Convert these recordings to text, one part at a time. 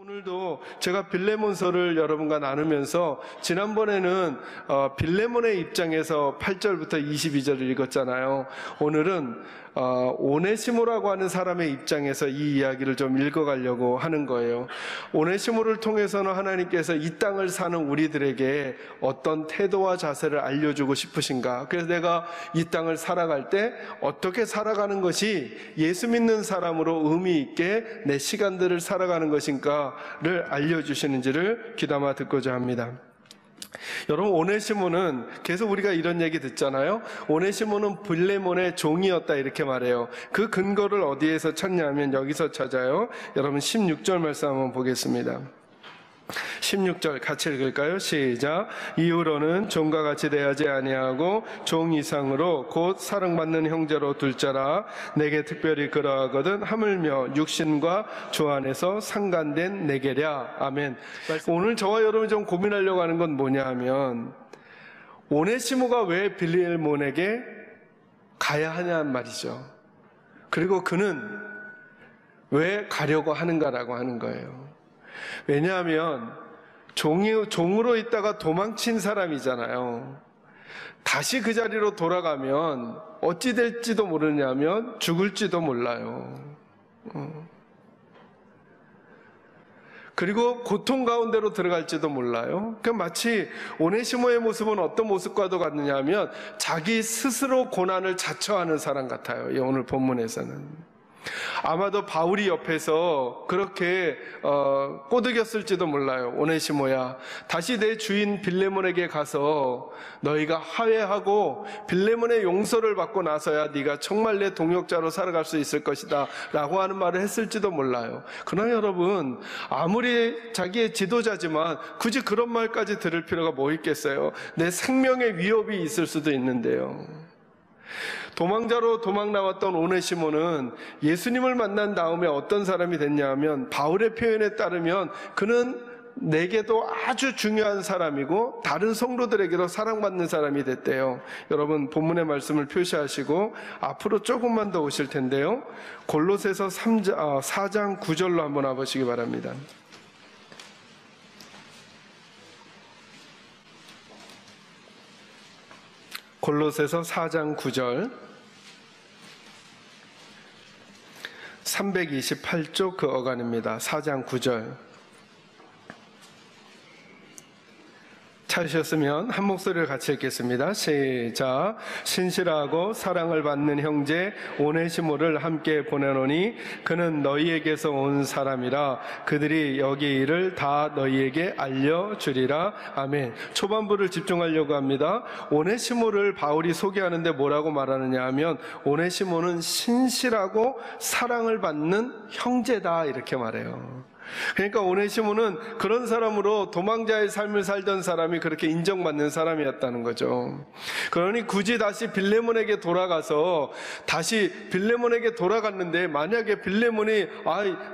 오늘도 제가 빌레몬서를 여러분과 나누면서 지난번에는 빌레몬의 입장에서 8절부터 22절을 읽었잖아요. 오늘은 오네시모라고 하는 사람의 입장에서 이 이야기를 좀 읽어가려고 하는 거예요. 오네시모를 통해서는 하나님께서 이 땅을 사는 우리들에게 어떤 태도와 자세를 알려주고 싶으신가. 그래서 내가 이 땅을 살아갈 때 어떻게 살아가는 것이 예수 믿는 사람으로 의미 있게 내 시간들을 살아가는 것인가를 알려주시는지를 귀담아 듣고자 합니다. 여러분, 오네시모는 계속 우리가 이런 얘기 듣잖아요. 오네시모는 빌레몬의 종이었다 이렇게 말해요. 그 근거를 어디에서 찾냐면 여기서 찾아요. 여러분 16절 말씀 한번 보겠습니다. 16절 같이 읽을까요? 시작. 이후로는 종과 같이 대하지 아니하고 종 이상으로 곧 사랑받는 형제로 둘 자라. 내게 특별히 그러하거든 하물며 육신과 주 안에서 상간된 내게랴. 아멘. 오늘 저와 여러분이 좀 고민하려고 하는 건 뭐냐 하면, 오네시모가 왜 빌레몬에게 가야 하냐는 말이죠. 그리고 그는 왜 가려고 하는가라고 하는 거예요. 왜냐하면 종으로 있다가 도망친 사람이잖아요. 다시 그 자리로 돌아가면 어찌 될지도 모르냐면 죽을지도 몰라요. 그리고 고통 가운데로 들어갈지도 몰라요. 그러니까 마치 오네시모의 모습은 어떤 모습과도 같느냐 하면 자기 스스로 고난을 자처하는 사람 같아요. 이 오늘 본문에서는. 아마도 바울이 옆에서 그렇게 꼬드겼을지도 몰라요. 오네시모야, 다시 내 주인 빌레몬에게 가서 너희가 화해하고 빌레몬의 용서를 받고 나서야 네가 정말 내 동역자로 살아갈 수 있을 것이다 라고 하는 말을 했을지도 몰라요. 그러나 여러분, 아무리 자기의 지도자지만 굳이 그런 말까지 들을 필요가 뭐 있겠어요. 내 생명의 위협이 있을 수도 있는데요. 도망자로 도망 나왔던 오네시모는 예수님을 만난 다음에 어떤 사람이 됐냐 하면, 바울의 표현에 따르면 그는 내게도 아주 중요한 사람이고 다른 성도들에게도 사랑받는 사람이 됐대요. 여러분 본문의 말씀을 표시하시고 앞으로 조금만 더 오실 텐데요, 골로새서 4장 9절로 한번 와보시기 바랍니다. 골로새서 4장 9절, 328쪽 그 어간입니다. 4장 9절. 찾으셨으면 한 목소리를 같이 읽겠습니다. 시작. 신실하고 사랑을 받는 형제 오네시모를 함께 보내노니 그는 너희에게서 온 사람이라. 그들이 여기 일을 다 너희에게 알려주리라. 아멘. 초반부를 집중하려고 합니다. 오네시모를 바울이 소개하는데 뭐라고 말하느냐 하면, 오네시모는 신실하고 사랑을 받는 형제다 이렇게 말해요. 그러니까 오네시모는 그런 사람으로 도망자의 삶을 살던 사람이 그렇게 인정받는 사람이었다는 거죠. 그러니 굳이 다시 빌레몬에게 돌아가서 다시 빌레몬에게 돌아갔는데, 만약에 빌레몬이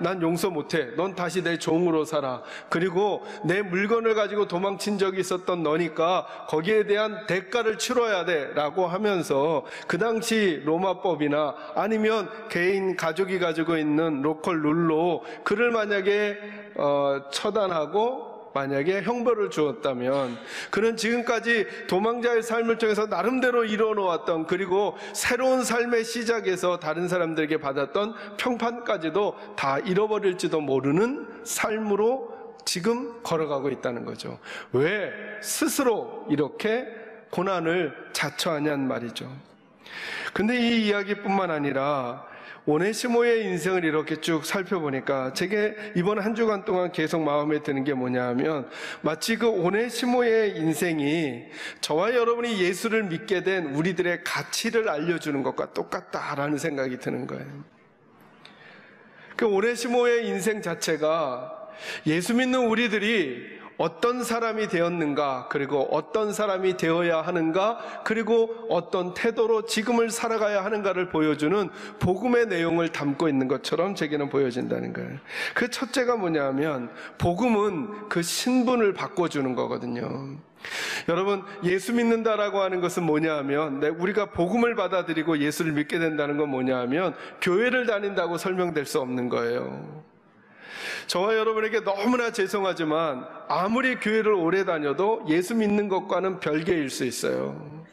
난 용서 못해, 넌 다시 내 종으로 살아, 그리고 내 물건을 가지고 도망친 적이 있었던 너니까 거기에 대한 대가를 치러야 돼 라고 하면서, 그 당시 로마법이나 아니면 개인 가족이 가지고 있는 로컬 룰로 그를 만약에 처단하고 만약에 형벌을 주었다면, 그는 지금까지 도망자의 삶을 통해서 나름대로 이뤄놓았던, 그리고 새로운 삶의 시작에서 다른 사람들에게 받았던 평판까지도 다 잃어버릴지도 모르는 삶으로 지금 걸어가고 있다는 거죠. 왜 스스로 이렇게 고난을 자처하냐는 말이죠. 근데 이 이야기뿐만 아니라 오네시모의 인생을 이렇게 쭉 살펴보니까 제게 이번 한 주간 동안 계속 마음에 드는 게 뭐냐 하면, 마치 그 오네시모의 인생이 저와 여러분이 예수를 믿게 된 우리들의 가치를 알려주는 것과 똑같다라는 생각이 드는 거예요. 그 오네시모의 인생 자체가 예수 믿는 우리들이 어떤 사람이 되었는가, 그리고 어떤 사람이 되어야 하는가, 그리고 어떤 태도로 지금을 살아가야 하는가를 보여주는 복음의 내용을 담고 있는 것처럼 제게는 보여진다는 거예요. 그 첫째가 뭐냐면, 복음은 그 신분을 바꿔주는 거거든요. 여러분, 예수 믿는다라고 하는 것은 뭐냐 하면, 우리가 복음을 받아들이고 예수를 믿게 된다는 건 뭐냐 하면 교회를 다닌다고 설명될 수 없는 거예요. 저와 여러분에게 너무나 죄송하지만 아무리 교회를 오래 다녀도 예수 믿는 것과는 별개일 수 있어요.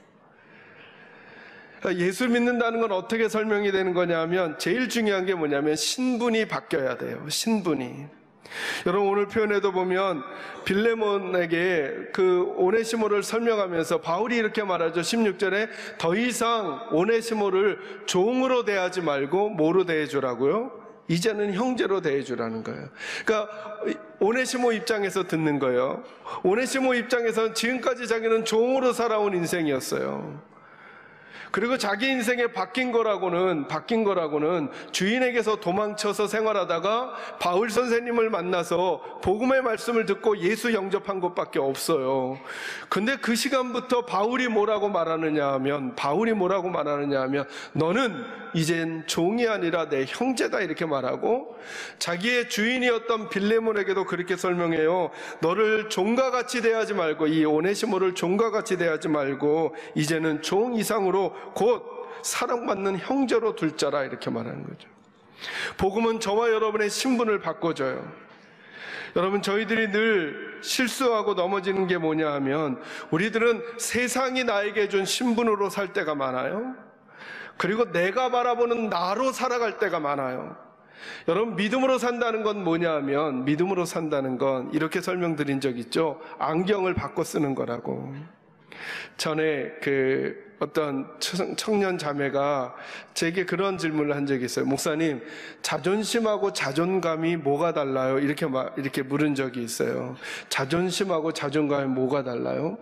예수 믿는다는 건 어떻게 설명이 되는 거냐면 제일 중요한 게 뭐냐면 신분이 바뀌어야 돼요. 신분이. 여러분 오늘 표현에도 보면 빌레몬에게 그 오네시모를 설명하면서 바울이 이렇게 말하죠. 16절에 더 이상 오네시모를 종으로 대하지 말고 뭐로 대해주라고요? 이제는 형제로 대해주라는 거예요. 그러니까 오네시모 입장에서 듣는 거예요. 오네시모 입장에서는 지금까지 자기는 종으로 살아온 인생이었어요. 그리고 자기 인생에 바뀐 거라고는 주인에게서 도망쳐서 생활하다가 바울 선생님을 만나서 복음의 말씀을 듣고 예수 영접한 것밖에 없어요. 근데 그 시간부터 바울이 뭐라고 말하느냐 하면 너는 이젠 종이 아니라 내 형제다 이렇게 말하고, 자기의 주인이었던 빌레몬에게도 그렇게 설명해요. 너를 종과 같이 대하지 말고, 이 오네시모를 종과 같이 대하지 말고 이제는 종 이상으로 곧 사랑받는 형제로 둘 자라 이렇게 말하는 거죠. 복음은 저와 여러분의 신분을 바꿔줘요. 여러분 저희들이 늘 실수하고 넘어지는 게 뭐냐 하면 우리들은 세상이 나에게 준 신분으로 살 때가 많아요. 그리고 내가 바라보는 나로 살아갈 때가 많아요. 여러분 믿음으로 산다는 건 뭐냐 하면, 믿음으로 산다는 건 이렇게 설명드린 적 있죠. 안경을 바꿔 쓰는 거라고. 전에 어떤 청년 자매가 제게 그런 질문을 한 적이 있어요. 목사님, 자존심하고 자존감이 뭐가 달라요? 이렇게 물은 적이 있어요. 자존심하고 자존감이 뭐가 달라요?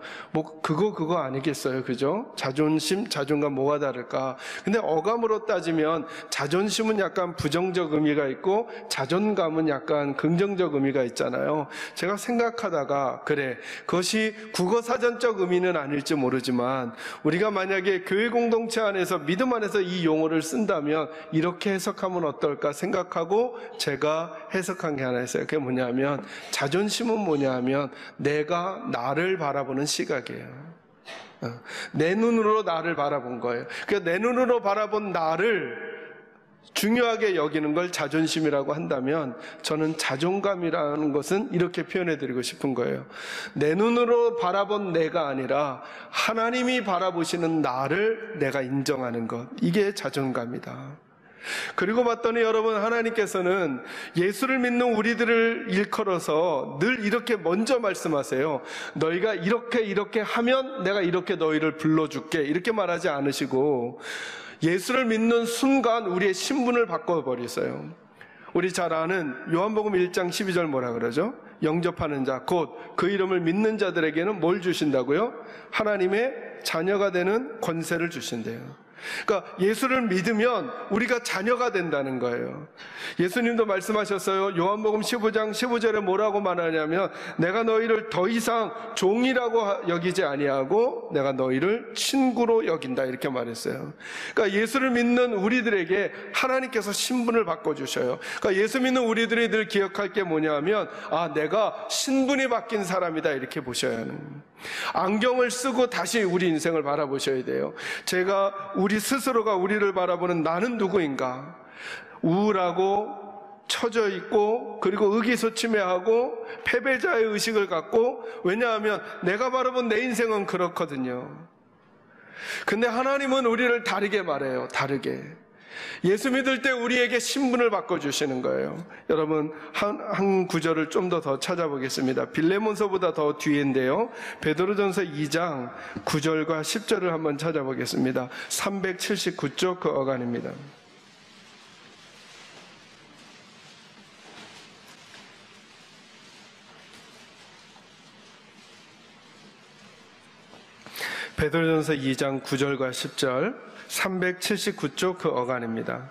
그거 아니겠어요? 그죠? 자존심, 자존감 뭐가 다를까? 근데 어감으로 따지면 자존심은 약간 부정적 의미가 있고 자존감은 약간 긍정적 의미가 있잖아요. 제가 생각하다가 그래, 그것이 국어사전적 의미는 아닐지 모르지만 우리가 만약에 교회 공동체 안에서 믿음 안에서 이 용어를 쓴다면 이렇게 해석하면 어떨까 생각하고 제가 해석한 게 하나 있어요. 그게 뭐냐면, 자존심은 뭐냐면 내가 나를 바라보는 시각이에요. 내 눈으로 나를 바라본 거예요. 그러니까 내 눈으로 바라본 나를 중요하게 여기는 걸 자존심이라고 한다면, 저는 자존감이라는 것은 이렇게 표현해드리고 싶은 거예요. 내 눈으로 바라본 내가 아니라 하나님이 바라보시는 나를 내가 인정하는 것, 이게 자존감이다. 그리고 봤더니 여러분, 하나님께서는 예수를 믿는 우리들을 일컬어서 늘 이렇게 먼저 말씀하세요. 너희가 이렇게 하면 내가 이렇게 너희를 불러줄게, 이렇게 말하지 않으시고 예수를 믿는 순간 우리의 신분을 바꿔버렸어요. 우리 잘 아는 요한복음 1장 12절 뭐라 그러죠? 영접하는 자, 곧 그 이름을 믿는 자들에게는 뭘 주신다고요? 하나님의 자녀가 되는 권세를 주신대요. 그러니까 예수를 믿으면 우리가 자녀가 된다는 거예요. 예수님도 말씀하셨어요. 요한복음 15장 15절에 뭐라고 말하냐면, 내가 너희를 더 이상 종이라고 여기지 아니하고 내가 너희를 친구로 여긴다, 이렇게 말했어요. 그러니까 예수를 믿는 우리들에게 하나님께서 신분을 바꿔주셔요. 그러니까 예수 믿는 우리들이 늘 기억할 게 뭐냐면, 내가 신분이 바뀐 사람이다, 이렇게 보셔야 하는 거예요. 안경을 쓰고 다시 우리 인생을 바라보셔야 돼요. 우리 스스로가 우리를 바라보는 나는 누구인가? 우울하고 처져 있고, 그리고 의기소침해하고 패배자의 의식을 갖고, 왜냐하면 내가 바라본 내 인생은 그렇거든요. 근데 하나님은 우리를 다르게 말해요. 다르게. 예수 믿을 때 우리에게 신분을 바꿔주시는 거예요. 여러분, 한 구절을 좀 더 찾아보겠습니다. 빌레몬서보다 더 뒤인데요, 베드로전서 2장 9절과 10절을 한번 찾아보겠습니다. 379쪽 그 어간입니다. 베드로전서 2장 9절과 10절, 379쪽 그 어간입니다.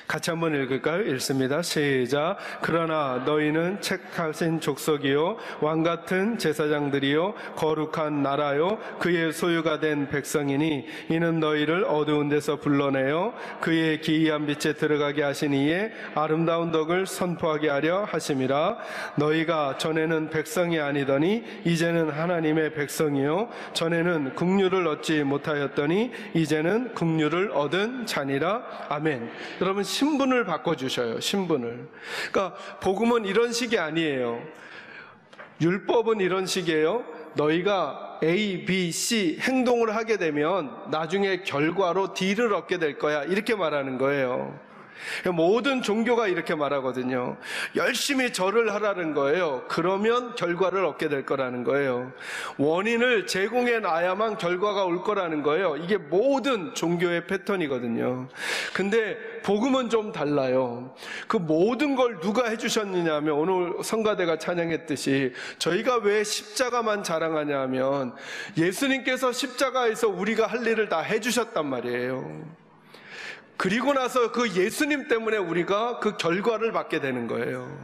같이 한번 읽을까요? 읽습니다. 시작. 그러나 너희는 책하신 족속이요 왕같은 제사장들이요 거룩한 나라요 그의 소유가 된 백성이니, 이는 너희를 어두운 데서 불러내어 그의 기이한 빛에 들어가게 하신 이의 아름다운 덕을 선포하게 하려 하심이라. 너희가 전에는 백성이 아니더니 이제는 하나님의 백성이요 전에는 국류를 얻지 못하였더니 이제는 국류를 얻은 자니라. 아멘. 여러분, 신분을 바꿔주셔요. 신분을. 그러니까 복음은 이런 식이 아니에요. 율법은 이런 식이에요. 너희가 A, B, C 행동을 하게 되면 나중에 결과로 D를 얻게 될 거야. 이렇게 말하는 거예요. 모든 종교가 이렇게 말하거든요. 열심히 절을 하라는 거예요. 그러면 결과를 얻게 될 거라는 거예요. 원인을 제공해 놔야만 결과가 올 거라는 거예요. 이게 모든 종교의 패턴이거든요. 근데 복음은 좀 달라요. 그 모든 걸 누가 해주셨느냐 하면, 오늘 성가대가 찬양했듯이 저희가 왜 십자가만 자랑하냐 하면 예수님께서 십자가에서 우리가 할 일을 다 해주셨단 말이에요. 그리고 나서 그 예수님 때문에 우리가 그 결과를 받게 되는 거예요.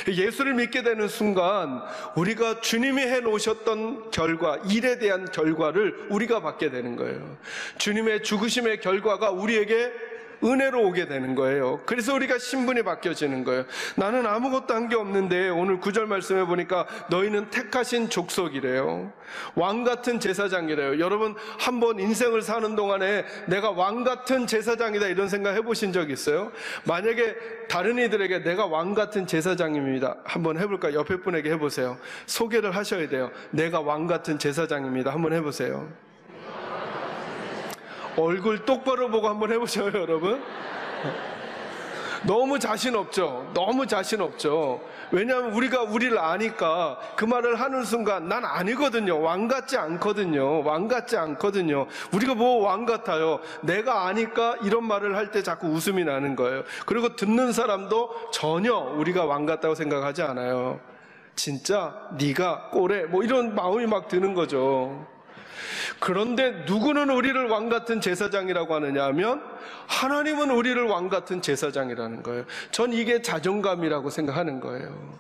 예수를 믿게 되는 순간 우리가 주님이 해놓으셨던 결과, 일에 대한 결과를 우리가 받게 되는 거예요. 주님의 죽으심의 결과가 우리에게 은혜로 오게 되는 거예요. 그래서 우리가 신분이 바뀌어지는 거예요. 나는 아무것도 한 게 없는데, 오늘 9절 말씀해 보니까 너희는 택하신 족속이래요. 왕같은 제사장이래요. 여러분 한번 인생을 사는 동안에 내가 왕같은 제사장이다 이런 생각 해보신 적 있어요? 만약에 다른 이들에게 내가 왕같은 제사장입니다 한번 해볼까? 옆에 분에게 해보세요. 소개를 하셔야 돼요. 내가 왕같은 제사장입니다 한번 해보세요. 얼굴 똑바로 보고 한번 해보셔요, 여러분. 너무 자신 없죠? 너무 자신 없죠? 왜냐하면 우리가 우리를 아니까 그 말을 하는 순간 난 아니거든요. 왕 같지 않거든요. 왕 같지 않거든요. 우리가 뭐 왕 같아요? 내가 아니까 이런 말을 할 때 자꾸 웃음이 나는 거예요. 그리고 듣는 사람도 전혀 우리가 왕 같다고 생각하지 않아요. 진짜 네가 꼴에 뭐 이런 마음이 막 드는 거죠. 그런데 누구는 우리를 왕같은 제사장이라고 하느냐 하면 하나님은 우리를 왕같은 제사장이라는 거예요. 전 이게 자존감이라고 생각하는 거예요.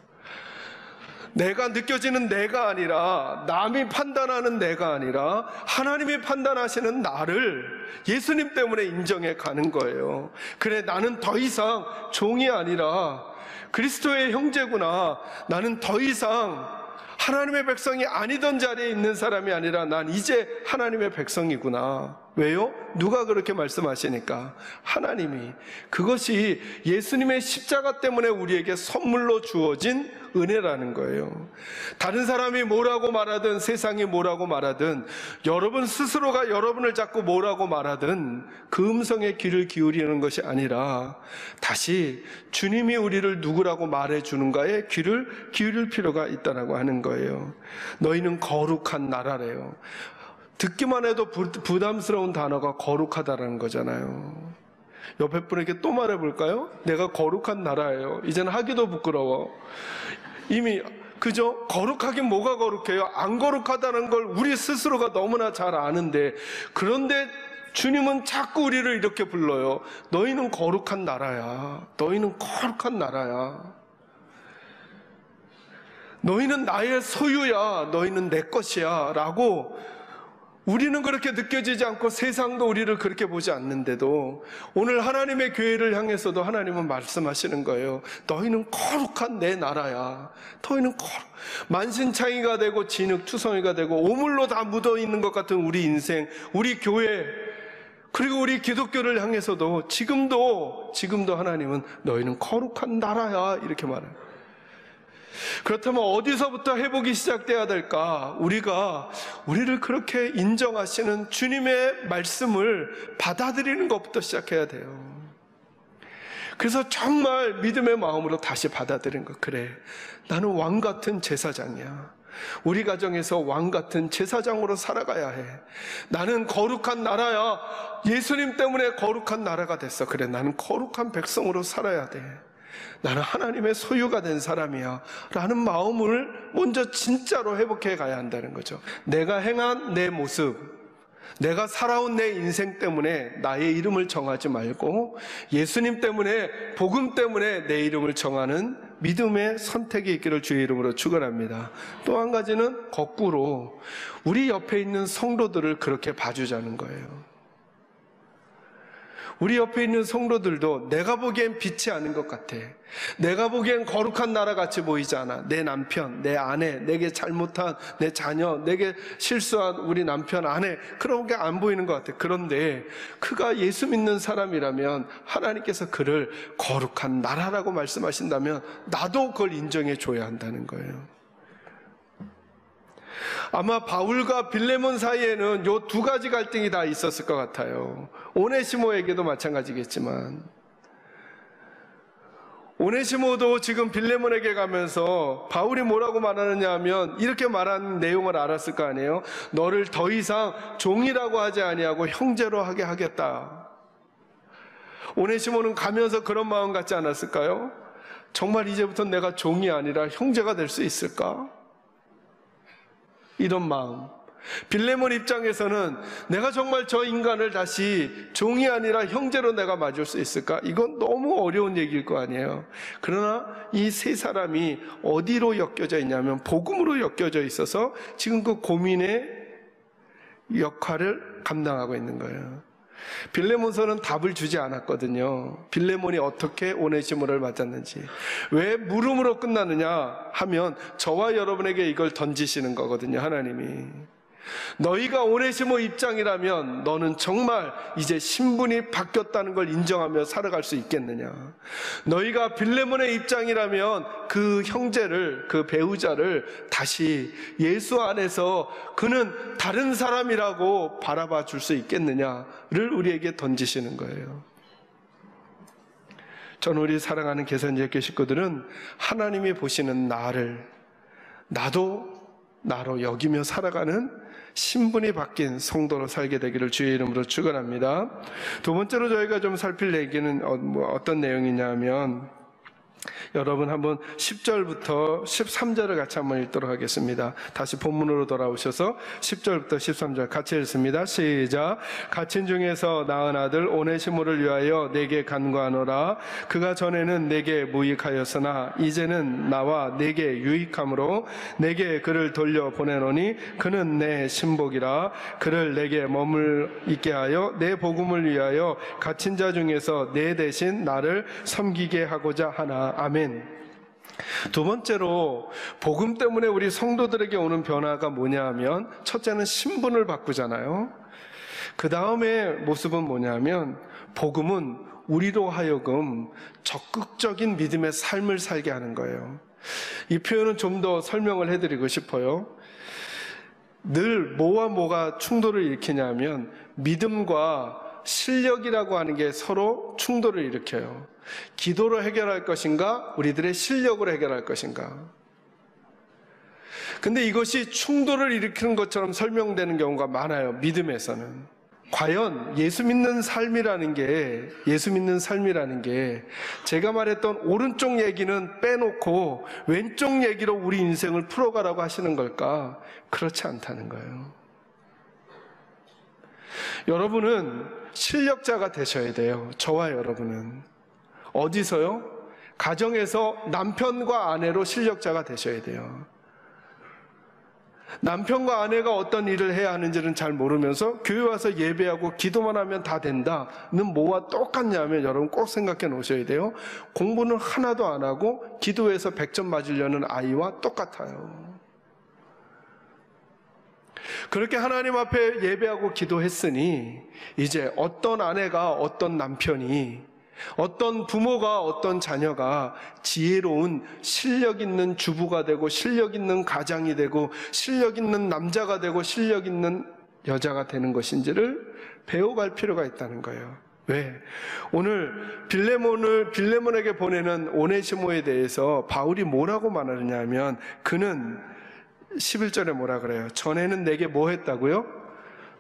내가 느껴지는 내가 아니라, 남이 판단하는 내가 아니라 하나님이 판단하시는 나를 예수님 때문에 인정해 가는 거예요. 그래, 나는 더 이상 종이 아니라 그리스도의 형제구나. 나는 더 이상 하나님의 백성이 아니던 자리에 있는 사람이 아니라 난 이제 하나님의 백성이구나. 왜요? 누가 그렇게 말씀하시니까? 하나님이. 그것이 예수님의 십자가 때문에 우리에게 선물로 주어진 은혜라는 거예요. 다른 사람이 뭐라고 말하든, 세상이 뭐라고 말하든, 여러분 스스로가 여러분을 자꾸 뭐라고 말하든 그 음성에 귀를 기울이는 것이 아니라 다시 주님이 우리를 누구라고 말해주는가에 귀를 기울일 필요가 있다고 하는 거예요. 너희는 거룩한 나라래요. 듣기만 해도 부담스러운 단어가 거룩하다라는 거잖아요. 옆에 분에게 또 말해볼까요? 내가 거룩한 나라예요. 이제는 하기도 부끄러워. 이미 그죠? 거룩하긴 뭐가 거룩해요? 안 거룩하다는 걸 우리 스스로가 너무나 잘 아는데, 그런데 주님은 자꾸 우리를 이렇게 불러요. 너희는 거룩한 나라야. 너희는 거룩한 나라야. 너희는 나의 소유야. 너희는 내 것이야. 라고 우리는 그렇게 느껴지지 않고 세상도 우리를 그렇게 보지 않는데도 오늘 하나님의 교회를 향해서도 하나님은 말씀하시는 거예요. 너희는 거룩한 내 나라야. 너희는 만신창이가 되고 진흙투성이가 되고 오물로 다 묻어있는 것 같은 우리 인생, 우리 교회, 그리고 우리 기독교를 향해서도 지금도 하나님은 너희는 거룩한 나라야 이렇게 말해요. 그렇다면 어디서부터 회복이 시작돼야 될까? 우리를 그렇게 인정하시는 주님의 말씀을 받아들이는 것부터 시작해야 돼요. 그래서 정말 믿음의 마음으로 다시 받아들이는 것. 그래, 나는 왕 같은 제사장이야. 우리 가정에서 왕 같은 제사장으로 살아가야 해. 나는 거룩한 나라야. 예수님 때문에 거룩한 나라가 됐어. 그래, 나는 거룩한 백성으로 살아야 돼. 나는 하나님의 소유가 된 사람이야 라는 마음을 먼저 진짜로 회복해 가야 한다는 거죠. 내가 행한 내 모습, 내가 살아온 내 인생 때문에 나의 이름을 정하지 말고 예수님 때문에, 복음 때문에 내 이름을 정하는 믿음의 선택이 있기를 주의 이름으로 축원합니다. 또 한 가지는 거꾸로 우리 옆에 있는 성도들을 그렇게 봐주자는 거예요. 우리 옆에 있는 성도들도 내가 보기엔 빛이 아닌 것 같아. 내가 보기엔 거룩한 나라 같이 보이지 않아. 내 남편, 내 아내, 내게 잘못한 내 자녀, 내게 실수한 우리 남편, 아내, 그런 게 안 보이는 것 같아. 그런데 그가 예수 믿는 사람이라면 하나님께서 그를 거룩한 나라라고 말씀하신다면 나도 그걸 인정해 줘야 한다는 거예요. 아마 바울과 빌레몬 사이에는 요 두 가지 갈등이 다 있었을 것 같아요. 오네시모에게도 마찬가지겠지만, 오네시모도 지금 빌레몬에게 가면서 바울이 뭐라고 말하느냐 하면 이렇게 말하는 내용을 알았을 거 아니에요. 너를 더 이상 종이라고 하지 아니하고 형제로 하게 하겠다. 오네시모는 가면서 그런 마음 갖지 않았을까요? 정말 이제부터 내가 종이 아니라 형제가 될 수 있을까? 이런 마음. 빌레몬 입장에서는 내가 정말 저 인간을 다시 종이 아니라 형제로 내가 맞을 수 있을까? 이건 너무 어려운 얘기일 거 아니에요. 그러나 이 세 사람이 어디로 엮여져 있냐면 복음으로 엮여져 있어서 지금 그 고민의 역할을 감당하고 있는 거예요. 빌레몬서는 답을 주지 않았거든요. 빌레몬이 어떻게 오네시모를 맞았는지. 왜 물음으로 끝나느냐 하면 저와 여러분에게 이걸 던지시는 거거든요. 하나님이. 너희가 오네시모 입장이라면 너는 정말 이제 신분이 바뀌었다는 걸 인정하며 살아갈 수 있겠느냐. 너희가 빌레몬의 입장이라면 그 형제를, 그 배우자를 다시 예수 안에서 그는 다른 사람이라고 바라봐 줄 수 있겠느냐를 우리에게 던지시는 거예요. 저는 우리 사랑하는 개선제교 식구들은 하나님이 보시는 나를 나도 나로 여기며 살아가는 신분이 바뀐 성도로 살게 되기를 주의 이름으로 축원합니다. 두 번째로 저희가 좀 살필 얘기는 어떤 내용이냐면, 여러분 한번 10절부터 13절을 같이 한번 읽도록 하겠습니다. 다시 본문으로 돌아오셔서 10절부터 13절 같이 읽습니다. 시작. 갇힌 중에서 낳은 아들 오네시모를 위하여 내게 간구하노라. 그가 전에는 내게 무익하였으나 이제는 나와 내게 유익함으로 내게 그를 돌려 보내노니 그는 내 신복이라. 그를 내게 머물 있게 하여 내 복음을 위하여 갇힌 자 중에서 내 대신 나를 섬기게 하고자 하나. 아멘. 두 번째로 복음 때문에 우리 성도들에게 오는 변화가 뭐냐 하면, 첫째는 신분을 바꾸잖아요. 그 다음에 모습은 뭐냐면, 복음은 우리로 하여금 적극적인 믿음의 삶을 살게 하는 거예요. 이 표현은 좀 더 설명을 해드리고 싶어요. 늘 뭐와 뭐가 충돌을 일으키냐면 믿음과 실력이라고 하는 게 서로 충돌을 일으켜요. 기도로 해결할 것인가, 우리들의 실력으로 해결할 것인가. 근데 이것이 충돌을 일으키는 것처럼 설명되는 경우가 많아요. 믿음에서는. 과연 예수 믿는 삶이라는 게 제가 말했던 오른쪽 얘기는 빼놓고 왼쪽 얘기로 우리 인생을 풀어가라고 하시는 걸까? 그렇지 않다는 거예요. 여러분은 실력자가 되셔야 돼요. 저와 여러분은. 어디서요? 가정에서 남편과 아내로 실력자가 되셔야 돼요. 남편과 아내가 어떤 일을 해야 하는지는 잘 모르면서 교회 와서 예배하고 기도만 하면 다 된다는 뭐와 똑같냐면, 여러분 꼭 생각해 놓으셔야 돼요. 공부는 하나도 안 하고 기도에서 100점 맞으려는 아이와 똑같아요. 그렇게 하나님 앞에 예배하고 기도했으니 이제 어떤 아내가 어떤 남편이, 어떤 부모가 어떤 자녀가 지혜로운 실력 있는 주부가 되고 실력 있는 가장이 되고 실력 있는 남자가 되고 실력 있는 여자가 되는 것인지를 배워갈 필요가 있다는 거예요. 왜? 오늘 빌레몬에게 보내는 오네시모에 대해서 바울이 뭐라고 말하느냐 하면, 그는 11절에 뭐라 그래요? 전에는 내게 뭐 했다고요?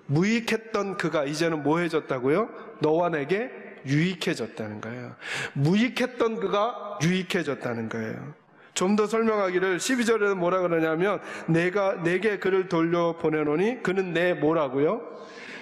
무익했던 그가 이제는 뭐 해졌다고요? 너와 내게 유익해졌다는 거예요. 무익했던 그가 유익해졌다는 거예요. 좀 더 설명하기를 12절에는 뭐라 그러냐면 내게 그를 돌려 보내노니 그는 내 뭐라고요?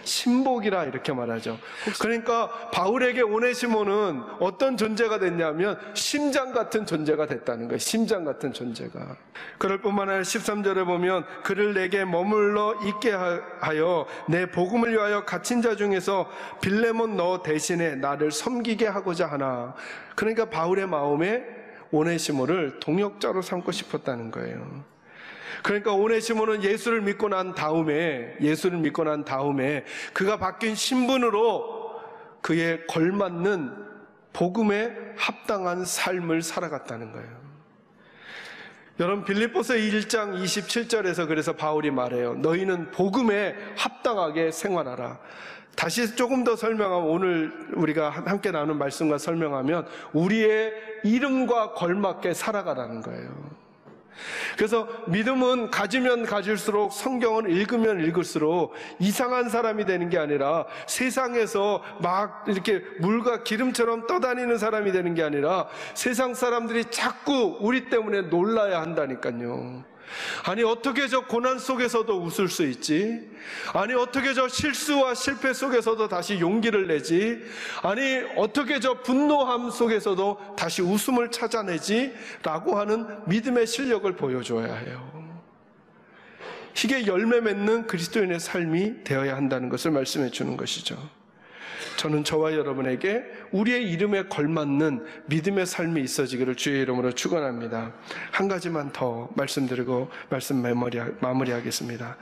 신복이라 이렇게 말하죠. 그러니까 바울에게 오네시모는 어떤 존재가 됐냐면 심장 같은 존재가 됐다는 거예요. 심장 같은 존재가. 그럴 뿐만 아니라 13절에 보면 그를 내게 머물러 있게 하여 내 복음을 위하여 갇힌 자 중에서 빌레몬 너 대신에 나를 섬기게 하고자 하나. 그러니까 바울의 마음에 오네시모를 동역자로 삼고 싶었다는 거예요. 그러니까 오네시모는 예수를 믿고 난 다음에 그가 바뀐 신분으로 그에 걸맞는 복음에 합당한 삶을 살아갔다는 거예요. 여러분, 빌립보서 1장 27절에서 그래서 바울이 말해요. 너희는 복음에 합당하게 생활하라. 다시 조금 더 설명하면, 오늘 우리가 함께 나눈 말씀과 설명하면 우리의 이름과 걸맞게 살아가라는 거예요. 그래서 믿음은 가지면 가질수록, 성경을 읽으면 읽을수록 이상한 사람이 되는 게 아니라, 세상에서 막 이렇게 물과 기름처럼 떠다니는 사람이 되는 게 아니라 세상 사람들이 자꾸 우리 때문에 놀라야 한다니까요. 아니, 어떻게 저 고난 속에서도 웃을 수 있지? 아니, 어떻게 저 실수와 실패 속에서도 다시 용기를 내지? 아니, 어떻게 저 분노함 속에서도 다시 웃음을 찾아내지? 라고 하는 믿음의 실력을 보여줘야 해요. 이게 열매 맺는 그리스도인의 삶이 되어야 한다는 것을 말씀해 주는 것이죠. 저는 저와 여러분에게 우리의 이름에 걸맞는 믿음의 삶이 있어지기를 주의 이름으로 축원합니다. 한 가지만 더 말씀드리고 말씀 마무리하겠습니다.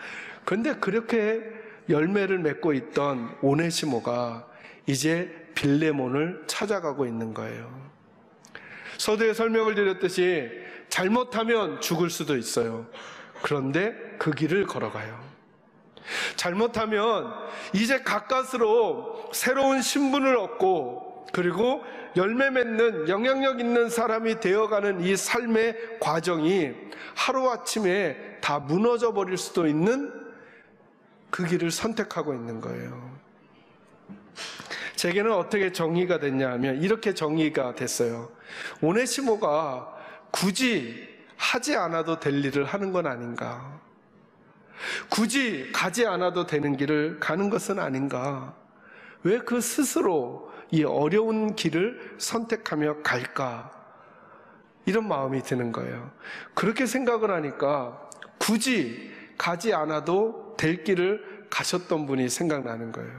그런데 그렇게 열매를 맺고 있던 오네시모가 이제 빌레몬을 찾아가고 있는 거예요. 서두에 설명을 드렸듯이 잘못하면 죽을 수도 있어요. 그런데 그 길을 걸어가요. 잘못하면 이제 가까스로 새로운 신분을 얻고, 그리고 열매 맺는 영향력 있는 사람이 되어가는 이 삶의 과정이 하루아침에 다 무너져 버릴 수도 있는 그 길을 선택하고 있는 거예요. 제게는 어떻게 정의가 됐냐 하면 이렇게 정의가 됐어요. 오네시모가 굳이 하지 않아도 될 일을 하는 건 아닌가, 굳이 가지 않아도 되는 길을 가는 것은 아닌가, 왜 그 스스로 이 어려운 길을 선택하며 갈까, 이런 마음이 드는 거예요. 그렇게 생각을 하니까 굳이 가지 않아도 될 길을 가셨던 분이 생각나는 거예요.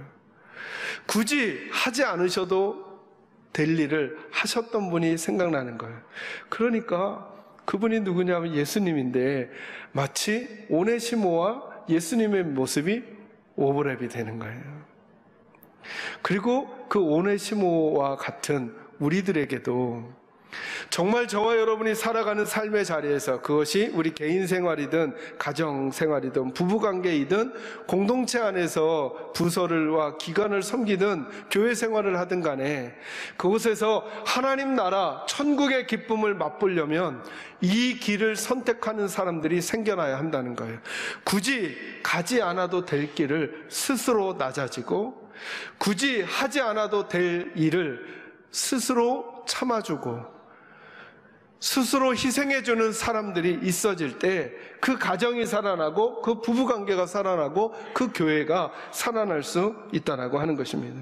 굳이 하지 않으셔도 될 일을 하셨던 분이 생각나는 거예요. 그러니까 그분이 누구냐면 예수님인데, 마치 오네시모와 예수님의 모습이 오버랩이 되는 거예요. 그리고 그 오네시모와 같은 우리들에게도 정말 저와 여러분이 살아가는 삶의 자리에서, 그것이 우리 개인 생활이든 가정 생활이든 부부관계이든 공동체 안에서 부서와 기관을 섬기든 교회 생활을 하든 간에, 그곳에서 하나님 나라 천국의 기쁨을 맛보려면 이 길을 선택하는 사람들이 생겨나야 한다는 거예요. 굳이 가지 않아도 될 길을 스스로 낮아지고, 굳이 하지 않아도 될 일을 스스로 참아주고, 스스로 희생해주는 사람들이 있어질 때 그 가정이 살아나고, 그 부부관계가 살아나고, 그 교회가 살아날 수 있다라고 하는 것입니다.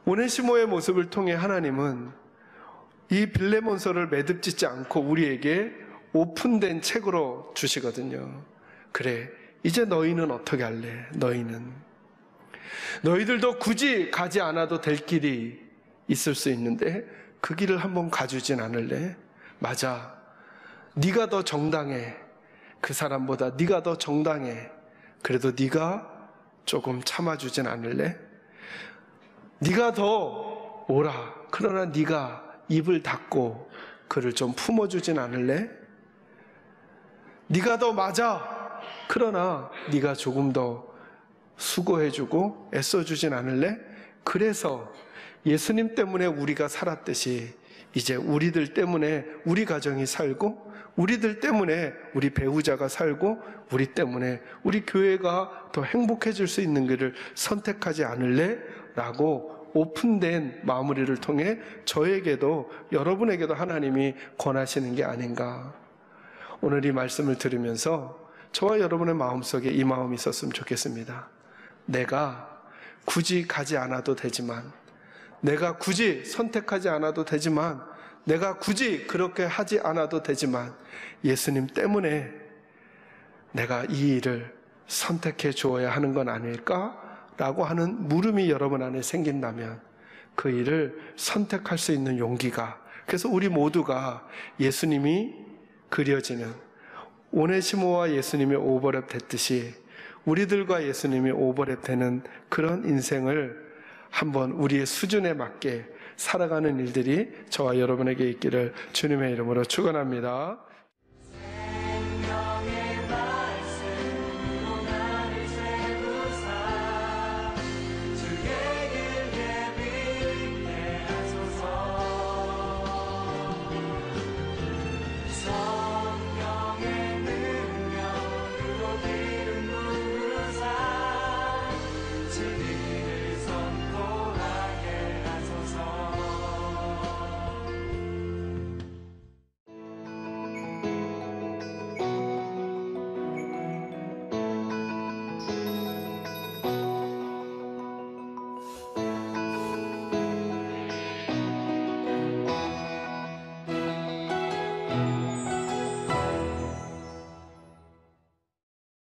오네시모의 모습을 통해 하나님은 이 빌레몬서를 매듭짓지 않고 우리에게 오픈된 책으로 주시거든요. 그래, 이제 너희는 어떻게 할래? 너희들도 굳이 가지 않아도 될 길이 있을 수 있는데 그 길을 한번 가주진 않을래? 맞아, 네가 더 정당해. 그 사람보다 네가 더 정당해. 그래도 네가 조금 참아주진 않을래? 네가 더 오라. 그러나 네가 입을 닫고 그를 좀 품어주진 않을래? 네가 더 맞아. 그러나 네가 조금 더 수고해주고 애써주진 않을래? 그래서 예수님 때문에 우리가 살았듯이 이제 우리들 때문에 우리 가정이 살고, 우리들 때문에 우리 배우자가 살고, 우리 때문에 우리 교회가 더 행복해질 수 있는 길을 선택하지 않을래? 라고 오픈된 마무리를 통해 저에게도 여러분에게도 하나님이 권하시는 게 아닌가. 오늘 이 말씀을 들으면서 저와 여러분의 마음속에 이 마음이 있었으면 좋겠습니다. 내가 굳이 가지 않아도 되지만, 내가 굳이 선택하지 않아도 되지만, 내가 굳이 그렇게 하지 않아도 되지만 예수님 때문에 내가 이 일을 선택해 주어야 하는 건 아닐까라고 하는 물음이 여러분 안에 생긴다면 그 일을 선택할 수 있는 용기가, 그래서 우리 모두가 예수님이 그려지는, 오네시모와 예수님이 오버랩 됐듯이 우리들과 예수님이 오버랩 되는 그런 인생을 한번 우리의 수준에 맞게 살아가는 일들이 저와 여러분에게 있기를 주님의 이름으로 축원합니다.